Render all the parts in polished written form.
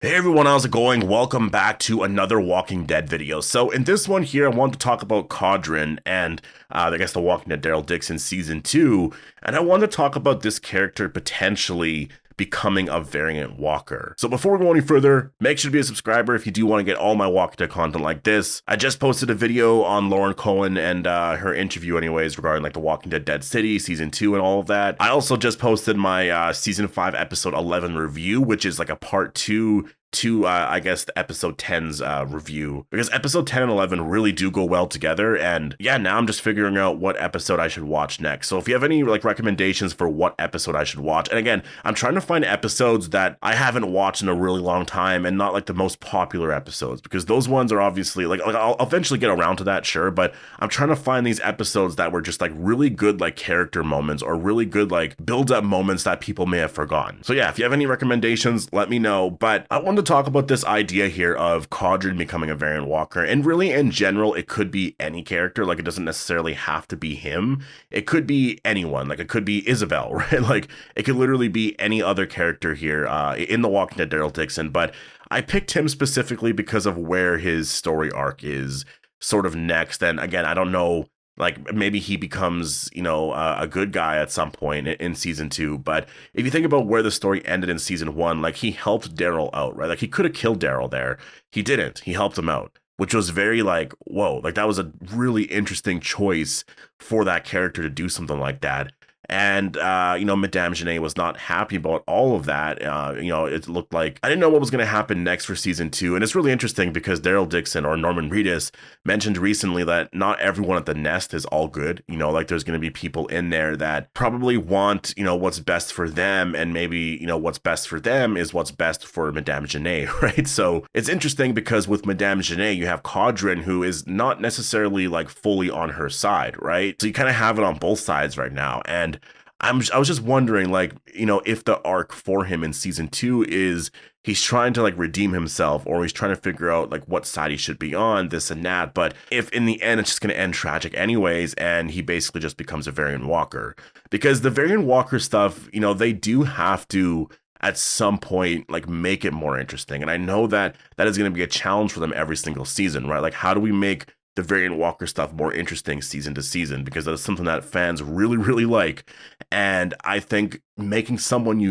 Hey everyone, how's it going? Welcome back to another Walking Dead video. So in this one here, I want to talk about Codron and I guess the Walking Dead Daryl Dixon season 2, and I want to talk about this character potentially becoming a variant walker. So before we go any further, make sure to be a subscriber if you do want to get all my Walking Dead content like this. I just posted a video on Laurent and her interview anyways regarding like the Walking Dead Dead City season 2 and all of that. I also just posted my season 5 episode 11 review, which is like a part 2 to I guess the episode 10's review, because episode 10 and 11 really do go well together. And yeah, now I'm just figuring out what episode I should watch next. So if you have any like recommendations for what episode I should watch, and again, I'm trying to find episodes that I haven't watched in a really long time and not like the most popular episodes, because those ones are obviously like I'll eventually get around to that, sure, but I'm trying to find these episodes that were just like really good like character moments or really good like build up moments that people may have forgotten. So yeah, if you have any recommendations, let me know. But I wanted to talk about this idea here of Codron becoming a variant walker, and really in general it could be any character. Like it doesn't necessarily have to be him, it could be anyone. Like it could be Isabel, right? Like it could literally be any other character here in the Walking Dead Daryl Dixon. But I picked him specifically because of where his story arc is sort of next. And again, I don't know, like maybe he becomes, a good guy at some point in season 2. But if you think about where the story ended in season 1, like he helped Daryl out, right? Like he could have killed Daryl there. He didn't. He helped him out, which was very like, whoa, like that was a really interesting choice for that character to do something like that. And, Madame Janae was not happy about all of that. It looked like I didn't know what was going to happen next for season 2. And it's really interesting because Daryl Dixon or Norman Reedus mentioned recently that not everyone at the Nest is all good. Like there's going to be people in there that probably want, what's best for them. And maybe, what's best for them is what's best for Madame Janae, right? So it's interesting because with Madame Janae, you have Codron, who is not necessarily like fully on her side, right? So you kind of have it on both sides right now. And I was just wondering, like, if the arc for him in season 2 is he's trying to like redeem himself, or he's trying to figure out like what side he should be on, this and that. But if in the end it's just going to end tragic anyways, and he basically just becomes a variant walker, because the variant walker stuff, they do have to at some point like make it more interesting. And I know that is going to be a challenge for them every single season, right? Like how do we make the variant walker stuff more interesting season to season, because that's something that fans really, really like. And I think making someone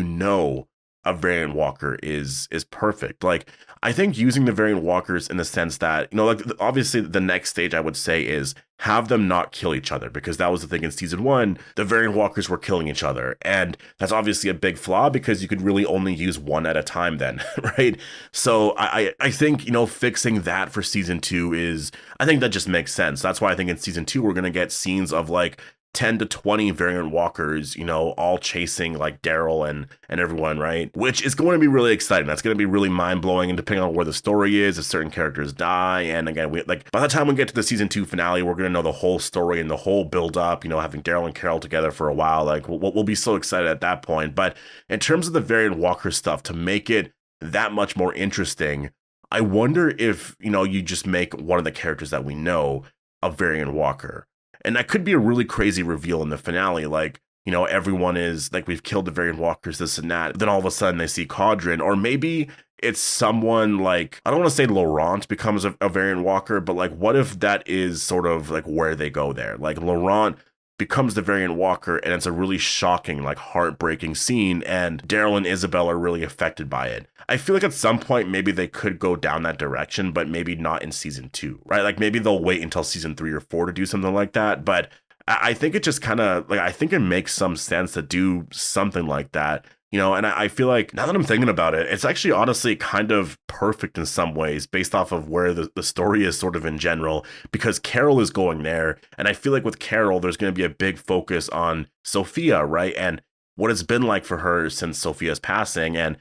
a variant walker is perfect. Like I think using the variant walkers in the sense that, like obviously the next stage I would say is have them not kill each other, because that was the thing in season 1, the variant walkers were killing each other. And that's obviously a big flaw because you could really only use one at a time then, right? So I think, fixing that for season 2 I think that just makes sense. That's why I think in season 2, we're going to get scenes of like 10 to 20 variant walkers, all chasing like Daryl and everyone, right? Which is going to be really exciting. That's going to be really mind-blowing, and depending on where the story is, if certain characters die. And again, by the time we get to the season 2 finale, we're going to know the whole story and the whole build up, having Daryl and Carol together for a while. Like we'll be so excited at that point. But in terms of the variant walker stuff, to make it that much more interesting, I wonder if, you just make one of the characters that we know a variant walker. And that could be a really crazy reveal in the finale. Like, everyone is like, we've killed the variant walkers, this and that. Then all of a sudden they see Codron, or maybe it's someone like, I don't want to say Laurent becomes a variant walker, but like, what if that is sort of like where they go there? Like Laurent becomes the variant walker, and it's a really shocking, like heartbreaking scene, and Daryl and Isabel are really affected by it. I feel like at some point maybe they could go down that direction, but maybe not in season 2, right? Like maybe they'll wait until season 3 or 4 to do something like that. But I think it just kind of like, I think it makes some sense to do something like that. And I feel like now that I'm thinking about it, it's actually honestly kind of perfect in some ways based off of where the story is sort of in general, because Carol is going there. And I feel like with Carol, there's going to be a big focus on Sophia, right? And what it's been like for her since Sophia's passing, and,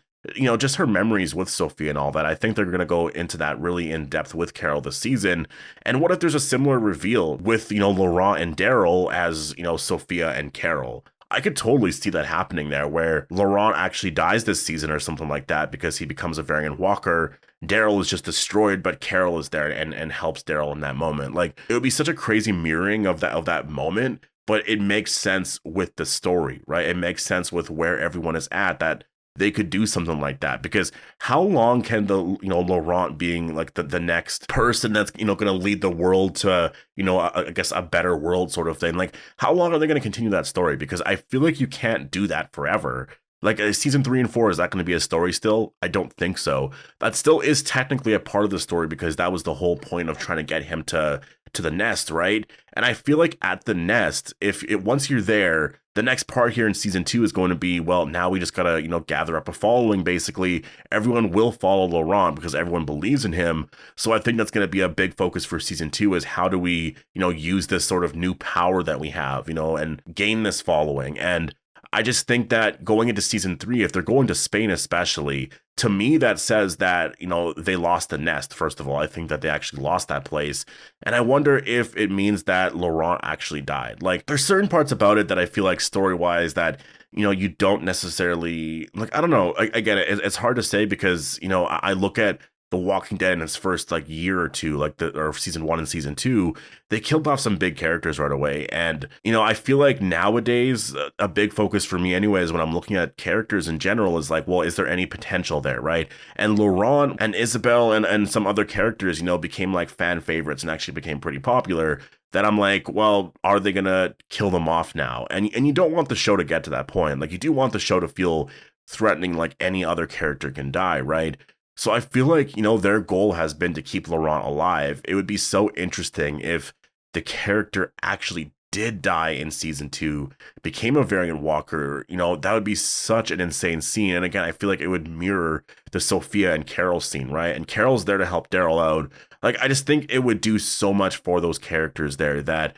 just her memories with Sophia and all that. I think they're going to go into that really in depth with Carol this season. And what if there's a similar reveal with, Laurent and Daryl as, Sophia and Carol? I could totally see that happening there, where Laurent actually dies this season or something like that because he becomes a variant walker. Daryl is just destroyed, but Carol is there and helps Daryl in that moment. Like it would be such a crazy mirroring of that moment, but it makes sense with the story, right? It makes sense with where everyone is at, that they could do something like that. Because how long can the, Laurent being like the next person that's, going to lead the world to, I guess a better world sort of thing, like how long are they going to continue that story? Because I feel like you can't do that forever. Like season 3 and 4, is that going to be a story still? I don't think so. That still is technically a part of the story, because that was the whole point of trying to get him to the nest, right? And I feel like at the nest, once you're there, the next part here in season 2 is going to be, well, now we just gotta, gather up a following. Basically, everyone will follow Laurent because everyone believes in him. So I think that's going to be a big focus for season 2, is how do we, use this sort of new power that we have, and gain this following. And I just think that going into season 3, if they're going to Spain especially, to me that says that, they lost the nest. First of all, I think that they actually lost that place. And I wonder if it means that Laurent actually died. Like, there's certain parts about it that I feel like story-wise that, you don't necessarily, like, I don't know. Again, it's hard to say because, I look at The Walking Dead in its first like year or two, or season 1 and season 2, they killed off some big characters right away. And, I feel like nowadays a big focus for me anyways, when I'm looking at characters in general, is like, well, is there any potential there, right? And Laurent and Isabel and some other characters, became like fan favorites and actually became pretty popular, that I'm like, well, are they going to kill them off now? And you don't want the show to get to that point. Like, you do want the show to feel threatening, like any other character can die, right? So I feel like, their goal has been to keep Laurent alive. It would be so interesting if the character actually did die in season 2, became a variant walker. That would be such an insane scene. And again, I feel like it would mirror the Sophia and Carol scene, right? And Carol's there to help Daryl out. Like, I just think it would do so much for those characters there that,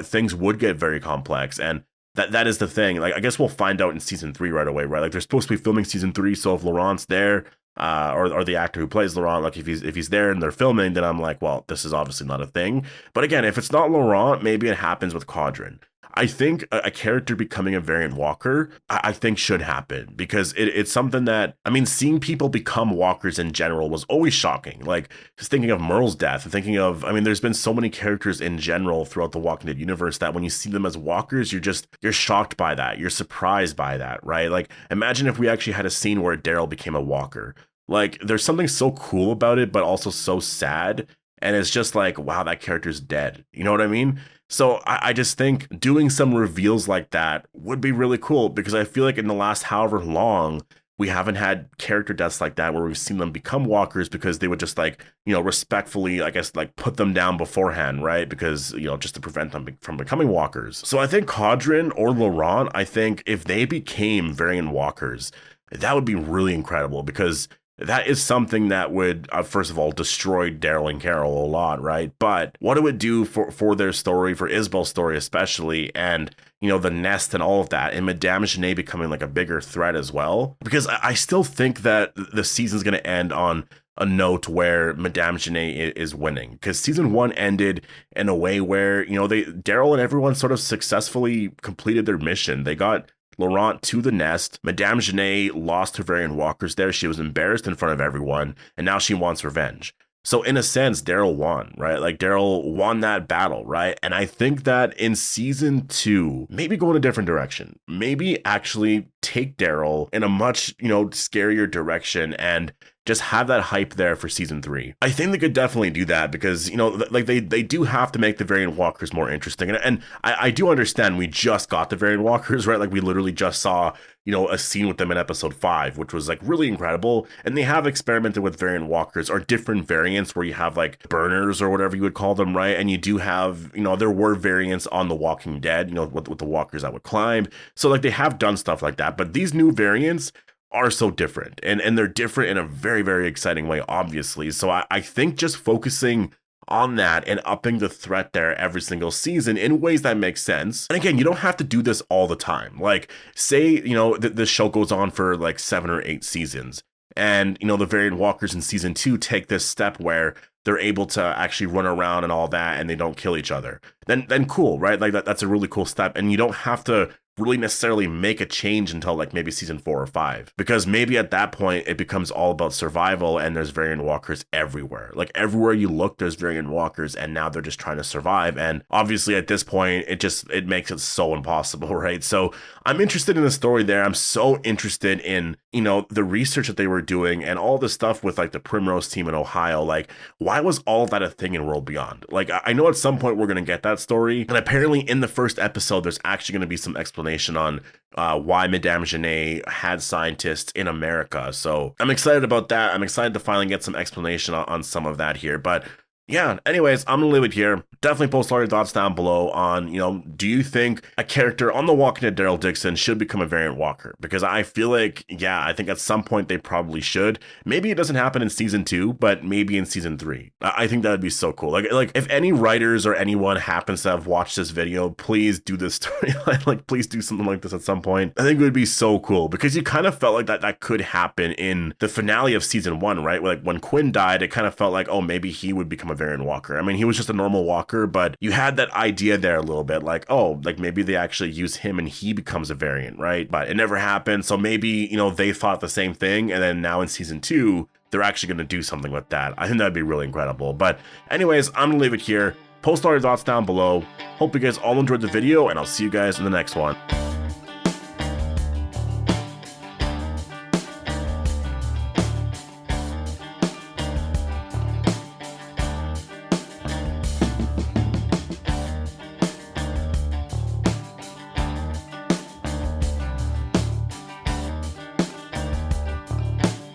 things would get very complex. And that is the thing. Like, I guess we'll find out in season 3 right away, right? Like, they're supposed to be filming season 3, so if Laurent's there, or the actor who plays Laurent, like if he's there and they're filming, then I'm like, well, this is obviously not a thing. But again, if it's not Laurent, maybe it happens with Codron. I think a character becoming a variant walker, I think should happen, because it's something that, I mean, seeing people become walkers in general was always shocking. Like, just thinking of Merle's death, thinking of, I mean, there's been so many characters in general throughout the Walking Dead universe that when you see them as walkers, you're shocked by that. You're surprised by that, right? Like, imagine if we actually had a scene where Daryl became a walker. Like, there's something so cool about it, but also so sad. And it's just like, wow, that character's dead. You know what I mean? So I just think doing some reveals like that would be really cool, because I feel like in the last however long, we haven't had character deaths like that where we've seen them become walkers because they would just like, respectfully, I guess, like put them down beforehand, right? Because, just to prevent them from becoming walkers. So I think Codron or Laurent, I think if they became variant walkers, that would be really incredible, because that is something that would, first of all, destroy Daryl and Carol a lot, right? But what it would do for their story, for Isabel's story especially, and, the nest and all of that, and Madame Genet becoming like a bigger threat as well. Because I still think that the season's going to end on a note where Madame Genet is winning. Because season 1 ended in a way where, Daryl and everyone sort of successfully completed their mission. They got Laurent to the nest. Madame Genet lost her variant walkers there. She was embarrassed in front of everyone, and now she wants revenge. So in a sense, Daryl won, right? Like, Daryl won that battle, right? And I think that in season 2, maybe go in a different direction. Maybe actually take Daryl in a much, scarier direction, and just have that hype there for season 3. I think they could definitely do that, because, like they do have to make the variant walkers more interesting. And I do understand we just got the variant walkers, right? Like, we literally just saw, a scene with them in episode 5, which was like really incredible. And they have experimented with variant walkers, or different variants where you have like burners or whatever you would call them, right? And you do have, there were variants on The Walking Dead, with the walkers that would climb. So like, they have done stuff like that. But these new variants are so different, and they're different in a very, very exciting way, obviously. So I think just focusing on that and upping the threat there every single season in ways that make sense. And again, you don't have to do this all the time. Like, say, the show goes on for like 7 or 8 seasons, and, the variant walkers in season 2 take this step where, they're able to actually run around and all that, and they don't kill each other, then cool, right? Like that's a really cool step, and you don't have to really necessarily make a change until like maybe season 4 or 5, because maybe at that point it becomes all about survival and there's variant walkers everywhere. Like everywhere you look, there's variant walkers, and now they're just trying to survive. And obviously at this point, it makes it so impossible, right? So I'm interested in the story there. I'm so interested in, the research that they were doing and all the stuff with like the Primrose team in Ohio. Like, why was all of that a thing in World Beyond? Like, I know at some point we're going to get that story. And apparently in the first episode, there's actually going to be some explanation on why Madame Genet had scientists in America. So I'm excited about that. I'm excited to finally get some explanation on some of that here. But yeah, anyways, I'm gonna leave it here. Definitely post all your thoughts down below on, do you think a character on The Walking Dead, Daryl Dixon, should become a variant walker? Because I feel like, I think at some point they probably should. Maybe it doesn't happen in season 2, but maybe in season 3. I think that would be so cool. Like if any writers or anyone happens to have watched this video, please do this storyline. Like, please do something like this at some point. I think it would be so cool, because you kind of felt like that could happen in the finale of season 1, right? Like when Quinn died, it kind of felt like, oh, maybe he would become a variant walker. I mean, he was just a normal walker, but you had that idea there a little bit, like, oh, like maybe they actually use him and he becomes a variant, right? But it never happened. So maybe, they thought the same thing, and then now in season 2, they're actually going to do something with that. I think that'd be really incredible. But anyways, I'm gonna leave it here. Post all your thoughts down below. Hope you guys all enjoyed the video, and I'll see you guys in the next one.